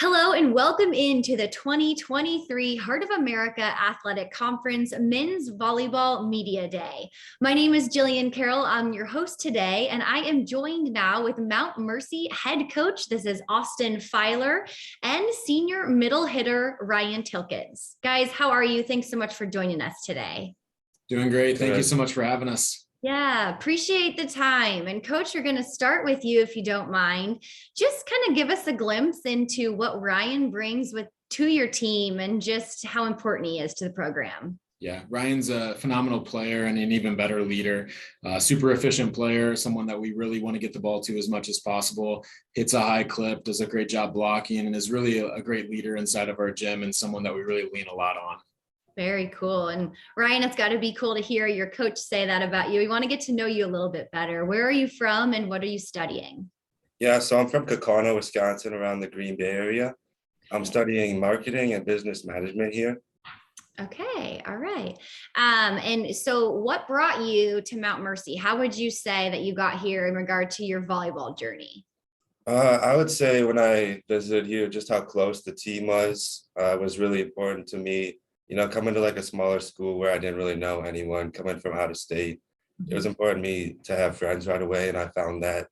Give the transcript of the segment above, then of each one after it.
Hello and welcome into the 2023 Heart of America Athletic Conference Men's Volleyball Media Day. My name is Jillian Carroll. I'm your host today, and I am joined now with Mount Mercy head coach. This is Austin Filer and senior middle hitter Ryan Tilkens. Guys, how are you? Thanks so much for joining us today. Doing great. Thank you so much for having us. Yeah, appreciate the time. And Coach, we're going to start with you if you don't mind. Just kind of give us a glimpse into what Ryan brings to your team and just how important he is to the program. Yeah, Ryan's a phenomenal player and an even better leader, super efficient player, someone that we really want to get the ball to as much as possible, hits a high clip, does a great job blocking, and is really a great leader inside of our gym and someone that we really lean a lot on. Very cool. And Ryan, it's got to be cool to hear your coach say that about you. We want to get to know you a little bit better. Where are you from and what are you studying? Yeah, so I'm from Kaukauna, Wisconsin, around the Green Bay area. I'm studying marketing and business management here. Okay. All right. And so what brought you to Mount Mercy? How would you say that you got here in regard to your volleyball journey? I would say when I visited here, just how close the team was really important to me. You know, coming to like a smaller school where I didn't really know anyone, coming from out of state, it was important to me to have friends right away. And I found that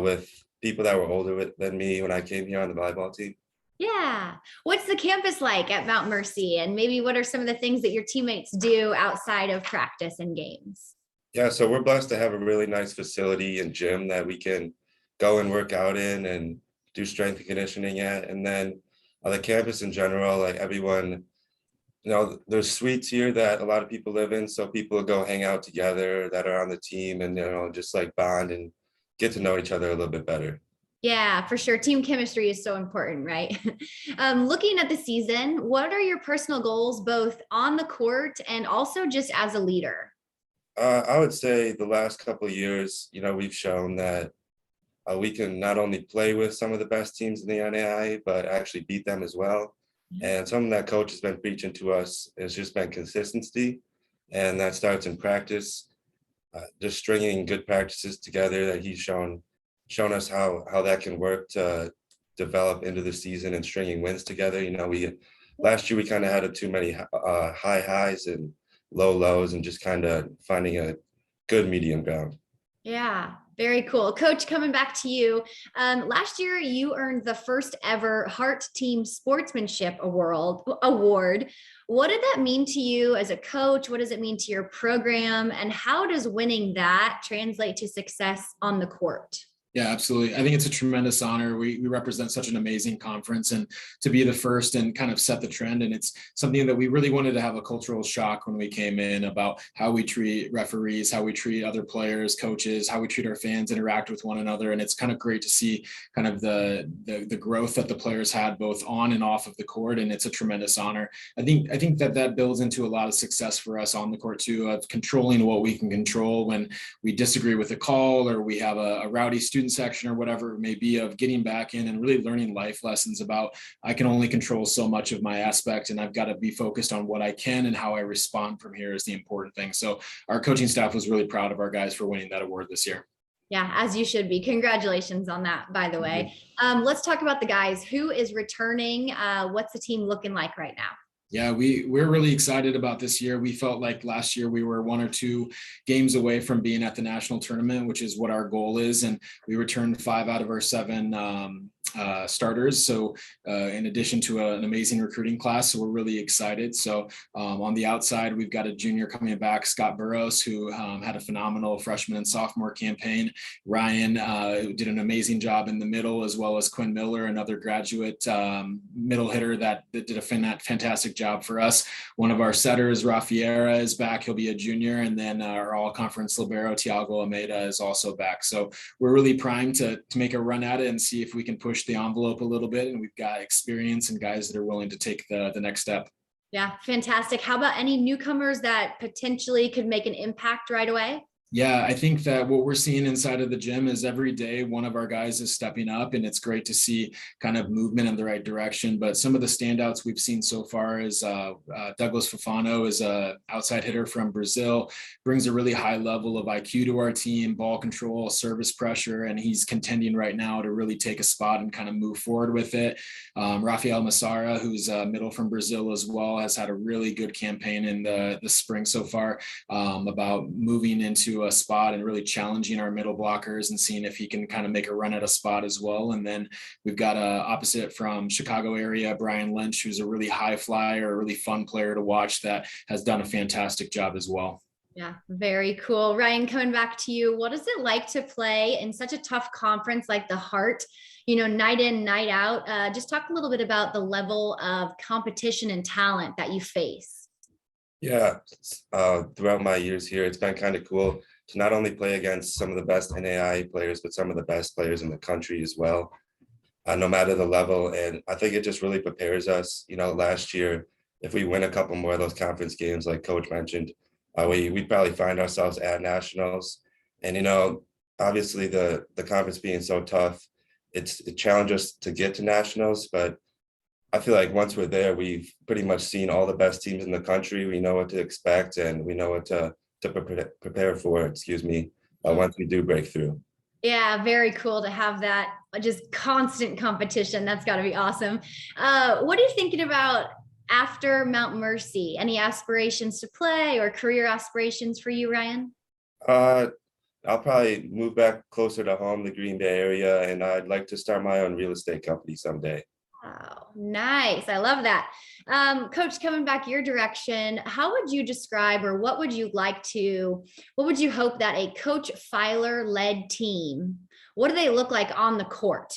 with people that were older than me when I came here on the volleyball team. Yeah. What's the campus like at Mount Mercy? And maybe what are some of the things that your teammates do outside of practice and games? Yeah, so we're blessed to have a really nice facility and gym that we can go and work out in and do strength and conditioning at. And then the campus in general, like everyone, you know, there's suites here that a lot of people live in. So people go hang out together that are on the team and, you know, just like bond and get to know each other a little bit better. Yeah, for sure. Team chemistry is so important, right? Looking at the season, what are your personal goals, both on the court and also just as a leader? I would say the last couple of years, you know, we've shown that we can not only play with some of the best teams in the NAIA, but actually beat them as well. And something that coach has been preaching to us has just been consistency. And that starts in practice, just stringing good practices together that he's shown us how that can work to develop into the season and stringing wins together. You know, last year we kind of had too many high highs and low lows and just kind of finding a good medium ground. Yeah, very cool. Coach, coming back to you. Last year, you earned the first ever Heart Team Sportsmanship Award. What did that mean to you as a coach? What does it mean to your program? And how does winning that translate to success on the court? Yeah, absolutely. I think it's a tremendous honor. We represent such an amazing conference, and to be the first and kind of set the trend. And it's something that we really wanted to have a cultural shock when we came in about how we treat referees, how we treat other players, coaches, how we treat our fans, interact with one another. And it's kind of great to see kind of the growth that the players had both on and off of the court. And it's a tremendous honor. I think that builds into a lot of success for us on the court too, of controlling what we can control when we disagree with a call or we have a rowdy student section or whatever it may be, of getting back in and really learning life lessons about I can only control so much of my aspect and I've got to be focused on what I can, and how I respond from here is the important thing. So our coaching staff was really proud of our guys for winning that award this year. Yeah, as you should be. Congratulations on that, by the way. Let's talk about the guys. Who is returning? What's the team looking like right now? Yeah, we're really excited about this year. We felt like last year we were 1 or 2 games away from being at the national tournament, which is what our goal is. And we returned 5 out of our 7 starters. So in addition to an amazing recruiting class, so we're really excited. So on the outside, we've got a junior coming back, Scott Burrows, who had a phenomenal freshman and sophomore campaign. Ryan did an amazing job in the middle, as well as Quinn Miller, another graduate middle hitter that did a fantastic job for us. One of our setters, Rafiera, is back. He'll be a junior. And then our all-conference libero, Tiago Almeida, is also back. So we're really primed to make a run at it and see if we can push the envelope a little bit. And we've got experience and guys that are willing to take the next step. Yeah, fantastic. How about any newcomers that potentially could make an impact right away? Yeah, I think that what we're seeing inside of the gym is every day one of our guys is stepping up, and it's great to see kind of movement in the right direction. But some of the standouts we've seen so far is Douglas Fofano is a outside hitter from Brazil, brings a really high level of IQ to our team, ball control, service pressure, and he's contending right now to really take a spot and kind of move forward with it. Rafael Massara, who's middle from Brazil as well, has had a really good campaign in the spring so far, about moving into a spot and really challenging our middle blockers and seeing if he can kind of make a run at a spot as well. And then we've got a opposite from Chicago area, Brian Lynch, who's a really high flyer, a really fun player to watch that has done a fantastic job as well. Yeah, very cool. Ryan, coming back to you, what is it like to play in such a tough conference like the Heart, night in, night out? Just talk a little bit about the level of competition and talent that you face. Yeah, throughout my years here, it's been kind of cool to not only play against some of the best NAI players, but some of the best players in the country as well, no matter the level. And I think it just really prepares us. Last year, if we win a couple more of those conference games, like Coach mentioned, we'd probably find ourselves at nationals. And, obviously the conference being so tough, it challenged us to get to nationals, but I feel like once we're there, we've pretty much seen all the best teams in the country. We know what to expect, and we know what to prepare for, once we do break through. Yeah, very cool to have that just constant competition. That's got to be awesome. What are you thinking about after Mount Mercy? Any aspirations to play or career aspirations for you, Ryan? I'll probably move back closer to home, the Green Bay area, and I'd like to start my own real estate company someday. Wow, nice. I love that. Coach, coming back your direction, how would you describe, or what would you hope that a Coach Filer led team, what do they look like on the court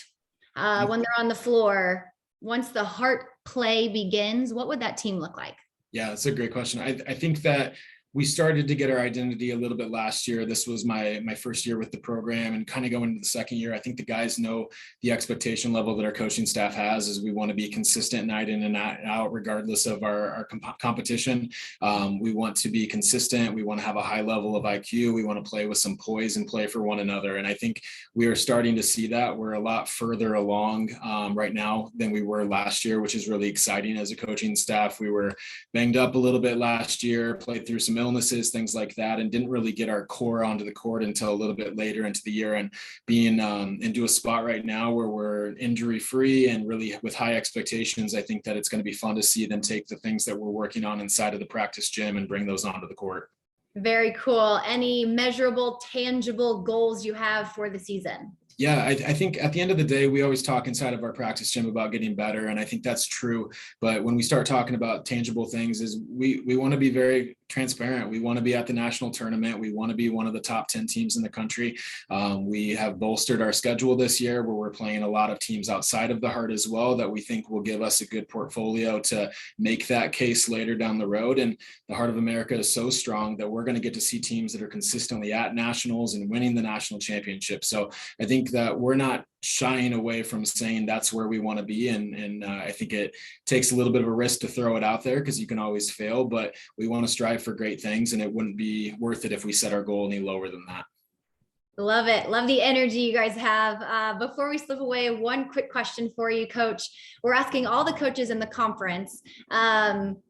when they're on the floor? Once the Heart play begins, what would that team look like? Yeah, that's a great question. I think that we started to get our identity a little bit last year. This was my first year with the program, and kind of going into the second year, I think the guys know the expectation level that our coaching staff has is we want to be consistent night in and out, regardless of our competition. We want to be consistent. We want to have a high level of IQ. We want to play with some poise and play for one another. And I think we are starting to see that. We're a lot further along right now than we were last year, which is really exciting as a coaching staff. We were banged up a little bit last year, played through some illnesses, things like that, and didn't really get our core onto the court until a little bit later into the year. And being into a spot right now where we're injury free and really with high expectations, I think that it's going to be fun to see them take the things that we're working on inside of the practice gym and bring those onto the court. Very cool. Any measurable, tangible goals you have for the season? Yeah, I think at the end of the day, we always talk inside of our practice gym about getting better. And I think that's true. But when we start talking about tangible things, is we want to be very transparent. We want to be at the national tournament. We want to be one of the top 10 teams in the country. We have bolstered our schedule this year where we're playing a lot of teams outside of the Heart as well that we think will give us a good portfolio to make that case later down the road. And the Heart of America is so strong that we're going to get to see teams that are consistently at nationals and winning the national championship. So I think that we're not shying away from saying that's where we want to be. And I think it takes a little bit of a risk to throw it out there because you can always fail, but we want to strive for great things, and it wouldn't be worth it if we set our goal any lower than that. Love it. Love the energy you guys have. Before we slip away, one quick question for you, Coach. We're asking all the coaches in the conference,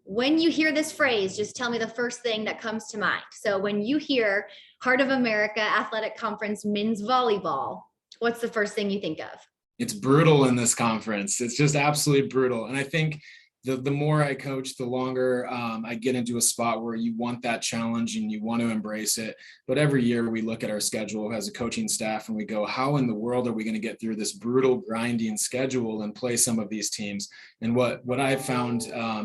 when you hear this phrase, just tell me the first thing that comes to mind. So when you hear Heart of America Athletic Conference men's volleyball, what's the first thing you think of? It's brutal in this conference. It's just absolutely brutal. And I think the more I coach, the longer I get into a spot where you want that challenge and you want to embrace it. But every year we look at our schedule as a coaching staff and we go, how in the world are we going to get through this brutal grinding schedule and play some of these teams? And what I've found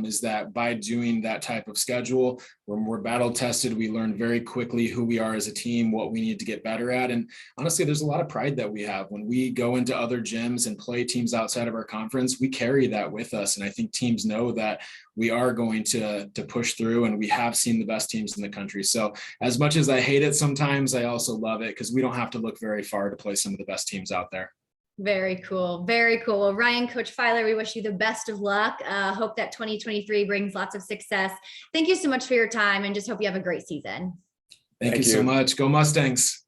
is that by doing that type of schedule, when we're battle tested, we learn very quickly who we are as a team, what we need to get better at. And honestly, there's a lot of pride that we have when we go into other gyms and play teams outside of our conference. We carry that with us. And I think teams know that we are going to push through, and we have seen the best teams in the country. So as much as I hate it sometimes, I also love it because we don't have to look very far to play some of the best teams out there. Very cool. Very cool. Well, Ryan, Coach Filer, we wish you the best of luck. Hope that 2023 brings lots of success. Thank you so much for your time, and just hope you have a great season. Thank you so much. Go Mustangs.